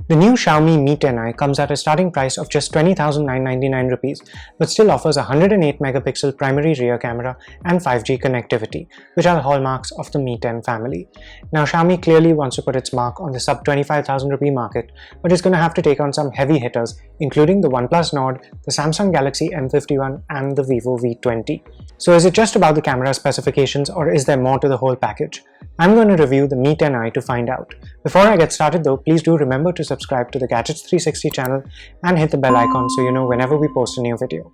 The new Xiaomi Mi 10i comes at a starting price of just 20,999 rupees, but still offers a 108 megapixel primary rear camera and 5G connectivity, which are the hallmarks of the Mi 10 family. Now, Xiaomi clearly wants to put its mark on the sub 25,000 rupee market, but it's going to have to take on some heavy hitters, including the OnePlus Nord, the Samsung Galaxy M51 and the Vivo V20. So is it just about the camera specifications, or is there more to the whole package? I'm going to review the Mi 10i to find out. Before I get started though, please do remember to subscribe to the Gadgets 360 channel and hit the bell icon so you know whenever we post a new video.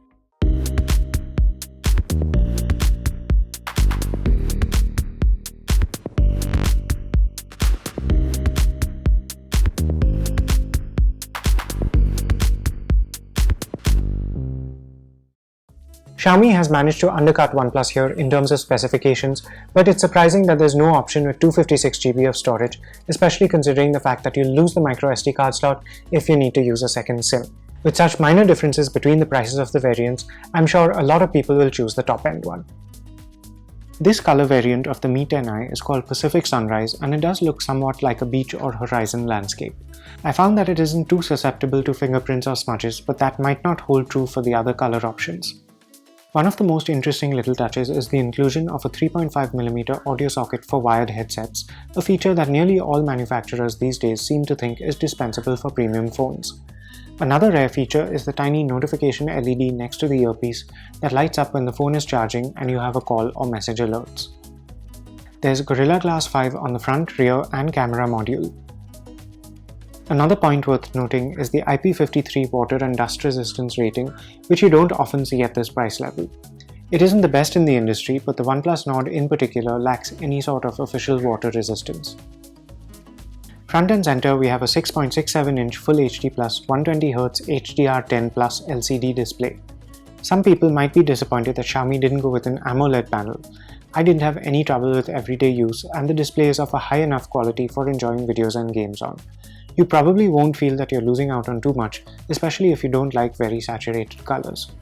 Xiaomi has managed to undercut OnePlus here in terms of specifications, but it's surprising that there's no option with 256GB of storage, especially considering the fact that you'll lose the microSD card slot if you need to use a second SIM. With such minor differences between the prices of the variants, I'm sure a lot of people will choose the top-end one. This color variant of the Mi 10i is called Pacific Sunrise, and it does look somewhat like a beach or horizon landscape. I found that it isn't too susceptible to fingerprints or smudges, but that might not hold true for the other color options. One of the most interesting little touches is the inclusion of a 3.5mm audio socket for wired headsets, a feature that nearly all manufacturers these days seem to think is dispensable for premium phones. Another rare feature is the tiny notification LED next to the earpiece that lights up when the phone is charging and you have a call or message alerts. There's Gorilla Glass 5 on the front, rear and camera module. Another point worth noting is the IP53 water and dust resistance rating, which you don't often see at this price level. It isn't the best in the industry, but the OnePlus Nord in particular lacks any sort of official water resistance. Front and center, we have a 6.67-inch Full HD Plus 120Hz HDR10 Plus LCD display. Some people might be disappointed that Xiaomi didn't go with an AMOLED panel. I didn't have any trouble with everyday use, and the display is of a high enough quality for enjoying videos and games on. You probably won't feel that you're losing out on too much, especially if you don't like very saturated colors.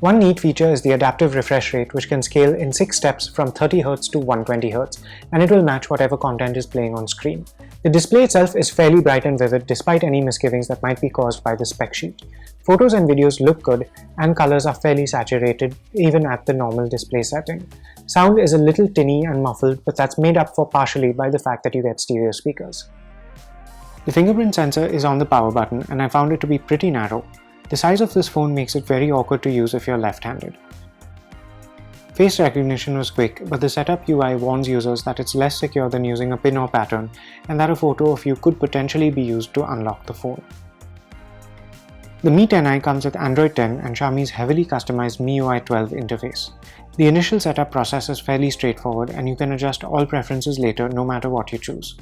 One neat feature is the adaptive refresh rate, which can scale in 6 steps from 30Hz to 120Hz, and it will match whatever content is playing on screen. The display itself is fairly bright and vivid despite any misgivings that might be caused by the spec sheet. Photos and videos look good, and colors are fairly saturated even at the normal display setting. Sound is a little tinny and muffled, but that's made up for partially by the fact that you get stereo speakers. The fingerprint sensor is on the power button, and I found it to be pretty narrow. The size of this phone makes it very awkward to use if you're left-handed. Face recognition was quick, but the setup UI warns users that it's less secure than using a pin or pattern, and that a photo of you could potentially be used to unlock the phone. The Mi 10i comes with Android 10 and Xiaomi's heavily customized MIUI 12 interface. The initial setup process is fairly straightforward, and you can adjust all preferences later no matter what you choose.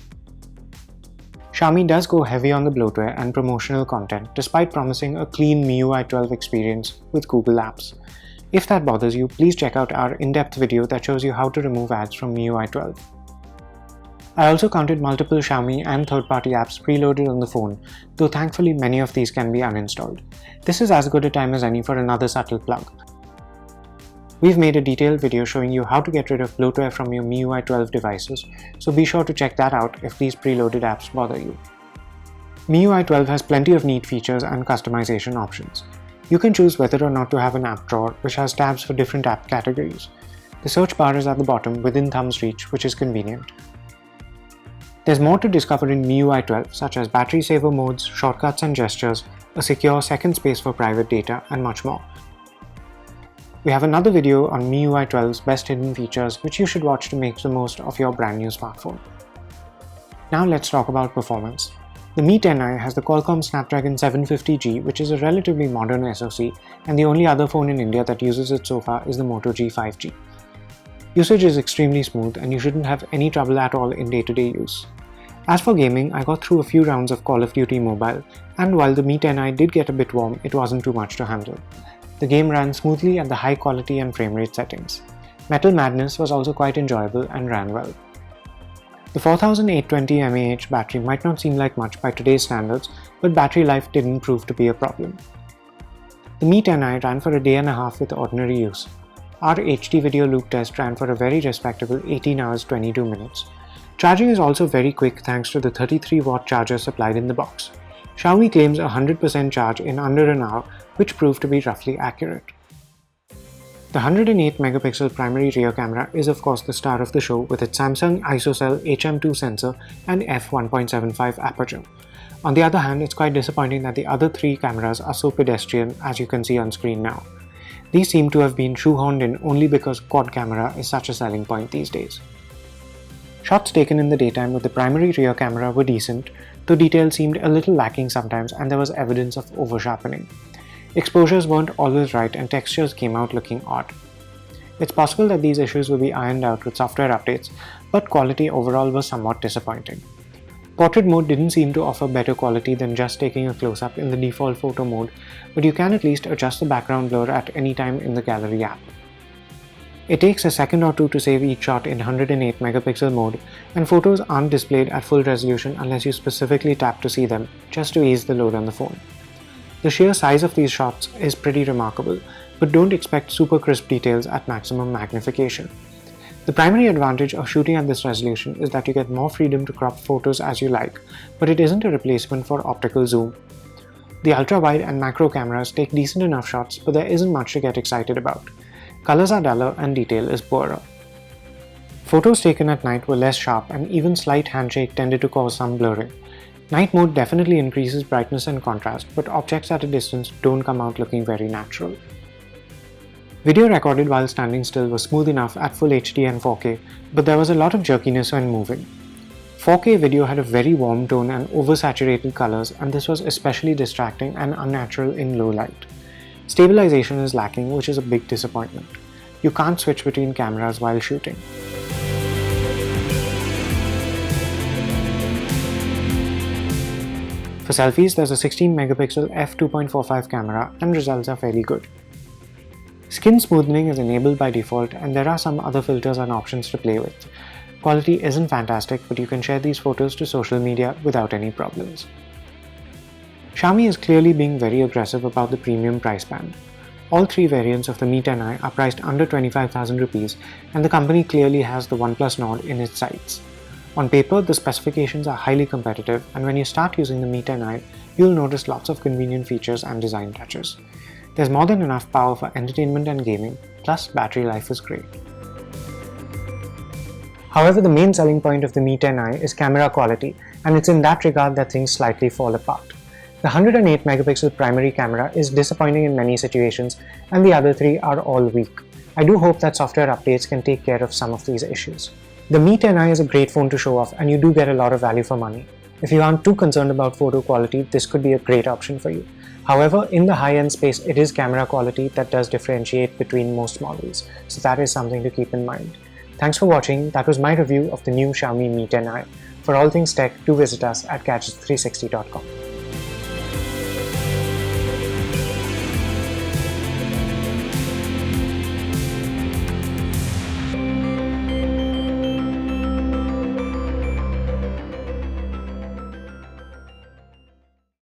Xiaomi does go heavy on the bloatware and promotional content, despite promising a clean MIUI 12 experience with Google Apps. If that bothers you, please check out our in-depth video that shows you how to remove ads from MIUI 12. I also counted multiple Xiaomi and third-party apps preloaded on the phone, though thankfully many of these can be uninstalled. This is as good a time as any for another subtle plug. We've made a detailed video showing you how to get rid of bloatware from your MIUI 12 devices, so be sure to check that out if these preloaded apps bother you. MIUI 12 has plenty of neat features and customization options. You can choose whether or not to have an app drawer, which has tabs for different app categories. The search bar is at the bottom within thumb's reach, which is convenient. There's more to discover in MIUI 12, such as battery saver modes, shortcuts and gestures, a secure second space for private data, and much more. We have another video on MIUI 12's best hidden features, which you should watch to make the most of your brand new smartphone. Now let's talk about performance. The Mi 10i has the Qualcomm Snapdragon 750G, which is a relatively modern SoC, and the only other phone in India that uses it so far is the Moto G5G. Usage is extremely smooth, and you shouldn't have any trouble at all in day-to-day use. As for gaming, I got through a few rounds of Call of Duty Mobile, and while the Mi 10i did get a bit warm, it wasn't too much to handle. The game ran smoothly at the high quality and frame rate settings. Metal Madness was also quite enjoyable and ran well. The 4820 mAh battery might not seem like much by today's standards, but battery life didn't prove to be a problem. The Mi 10i ran for a day and a half with ordinary use. Our HD video loop test ran for a very respectable 18 hours 22 minutes. Charging is also very quick thanks to the 33-watt charger supplied in the box. Xiaomi claims a 100% charge in under an hour, which proved to be roughly accurate. The 108 megapixel primary rear camera is of course the star of the show with its Samsung ISOCELL HM2 sensor and f1.75 aperture. On the other hand, it's quite disappointing that the other three cameras are so pedestrian, as you can see on screen now. These seem to have been shoehorned in only because quad camera is such a selling point these days. Shots taken in the daytime with the primary rear camera were decent, though detail seemed a little lacking sometimes and there was evidence of over-sharpening. Exposures weren't always right and textures came out looking odd. It's possible that these issues will be ironed out with software updates, but quality overall was somewhat disappointing. Portrait mode didn't seem to offer better quality than just taking a close-up in the default photo mode, but you can at least adjust the background blur at any time in the gallery app. It takes a second or two to save each shot in 108 megapixel mode, and photos aren't displayed at full resolution unless you specifically tap to see them, just to ease the load on the phone. The sheer size of these shots is pretty remarkable, but don't expect super crisp details at maximum magnification. The primary advantage of shooting at this resolution is that you get more freedom to crop photos as you like, but it isn't a replacement for optical zoom. The ultra-wide and macro cameras take decent enough shots, but there isn't much to get excited about. Colors are duller and detail is poorer. Photos taken at night were less sharp and even slight handshake tended to cause some blurring. Night mode definitely increases brightness and contrast, but objects at a distance don't come out looking very natural. Video recorded while standing still was smooth enough at Full HD and 4K, but there was a lot of jerkiness when moving. 4K video had a very warm tone and oversaturated colors, and this was especially distracting and unnatural in low light. Stabilization is lacking, which is a big disappointment. You can't switch between cameras while shooting. For selfies, there's a 16 megapixel f2.45 camera and results are fairly good. Skin smoothing is enabled by default and there are some other filters and options to play with. Quality isn't fantastic, but you can share these photos to social media without any problems. Xiaomi is clearly being very aggressive about the premium price band. All three variants of the Mi 10i are priced under 25,000 rupees and the company clearly has the OnePlus Nord in its sights. On paper, the specifications are highly competitive, and when you start using the Mi 10i, you'll notice lots of convenient features and design touches. There's more than enough power for entertainment and gaming, plus battery life is great. However, the main selling point of the Mi 10i is camera quality, and it's in that regard that things slightly fall apart. The 108 megapixel primary camera is disappointing in many situations, and the other three are all weak. I do hope that software updates can take care of some of these issues. The Mi 10i is a great phone to show off and you do get a lot of value for money. If you aren't too concerned about photo quality, this could be a great option for you. However, in the high-end space, it is camera quality that does differentiate between most models, so that is something to keep in mind. Thanks for watching. That was my review of the new Xiaomi Mi 10i. For all things tech, do visit us at gadgets360.com.